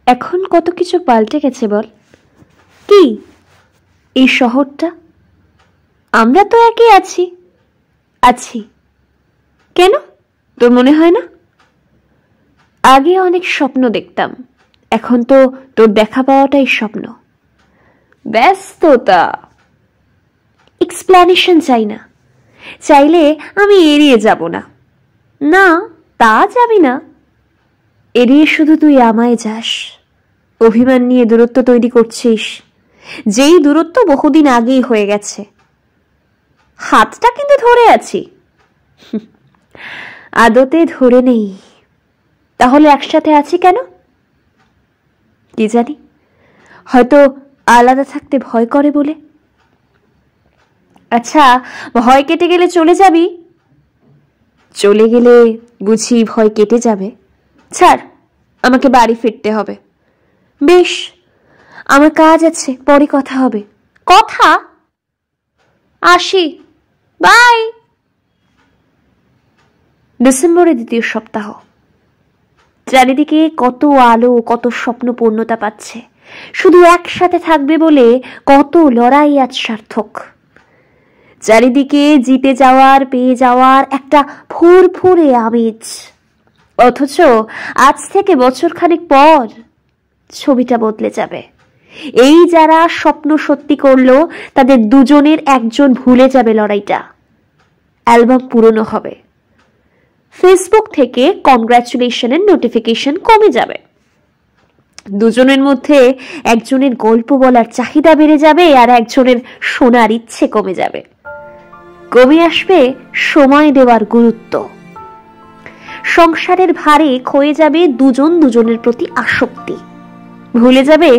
এখন কত কিছু পাল্টে গেছে বল। কি এই শহরটা? আমরা তো একই আছি। কেন, তোর মনে হয় না? আগে অনেক স্বপ্ন দেখতাম, এখন তো তোর দেখা পাওয়াটাই স্বপ্ন। ব্যস্ততা। এক্সপ্লেনেশন চাই না, চাইলে আমি এড়িয়ে যাব না। না, তা যাবি না। এড়িয়ে শুধু তুই আমায় যাস, অভিমান নিয়ে দূরত্ব তৈরি করছিস, যেই দূরত্ব বহুদিন আগেই হয়ে গেছে। হাতটা কিন্তু ধরে আছি। আদতে ধরে নেই, তাহলে একসাথে আছি কেন? কি জানি, হয়তো আলাদা থাকতে ভয় করে বলে। আচ্ছা, ভয় কেটে গেলে চলে যাবি? চলে গেলে বুঝি ভয় কেটে যাবে? ছাড়, আমাকে বাড়ি ফিরতে হবে। বেশ, আমার কাজ আছে, পরে কথা হবে। কথা? আসি, বাই। ডিসেম্বরের দ্বিতীয় সপ্তাহ। চারিদিকে কত আলো, কত স্বপ্ন পূর্ণতা পাচ্ছে। শুধু একসাথে থাকবে বলে কত লড়াই আজ সার্থক। চারিদিকে জিতে যাওয়ার, পেয়ে যাওয়ার একটা ফুরফুরে আমেজ। অথচ আজ থেকে বছরখানেক পর ছবিটা বদলে যাবে। এই যারা স্বপ্ন সত্যি করলো, তাদের দুজনের একজন ভুলে যাবে লড়াইটা। অ্যালবাম পুরনো হবে, ফেসবুক থেকে কংগ্রাচুলেশনের নোটিফিকেশন কমে যাবে। দুজনের মধ্যে একজনের গল্প বলার চাহিদা বেড়ে যাবে, আর একজনের শোনার ইচ্ছে কমে যাবে। কমে আসবে সময় দেওয়ার গুরুত্ব। সংসারের ভারে ক্ষয়ে যাবে দুজন দুজনের প্রতি আসক্তি। ভুলে যাবে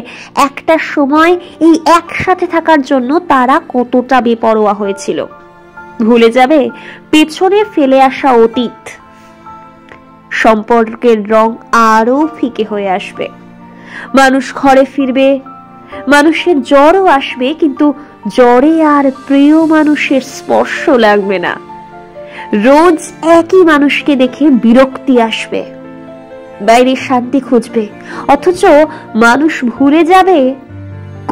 একটা সময় এই একসাথে থাকার জন্য তারা কতটা বেপরোয়া হয়েছিল। ভুলে যাবে পেছনে ফেলে আসা অতীত। সম্পর্কের রং আরো ফিকে হয়ে আসবে। মানুষ ঘরে ফিরবে, মানুষের জ্বরও আসবে, কিন্তু জ্বরে আর প্রিয় মানুষের স্পর্শ লাগবে না। রোজ একই মানুষকে দেখে বিরক্তি আসবে, বাইরে শান্তি খুঁজবে। অথচ মানুষ ভুলে যাবে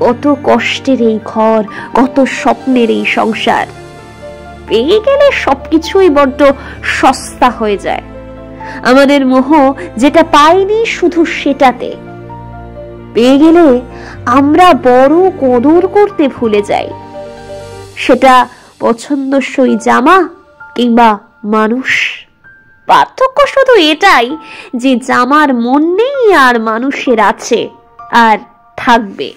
কত কষ্টের এই ঘর, কত স্বপ্নের এই সংসার। পেয়ে গেলে সবকিছুই বড্ড সস্তা হয়ে যায়। আমাদের মোহ যেটা পাইনি শুধু সেটাতে। পেয়ে গেলে আমরা বড় কদর করতে ভুলে যাই, সেটা পছন্দসই জামা কিংবা মানুষ। পার্থক্য শুধু এটাই যে জামার মন নেই আর মানুষের আছে আর থাকবে।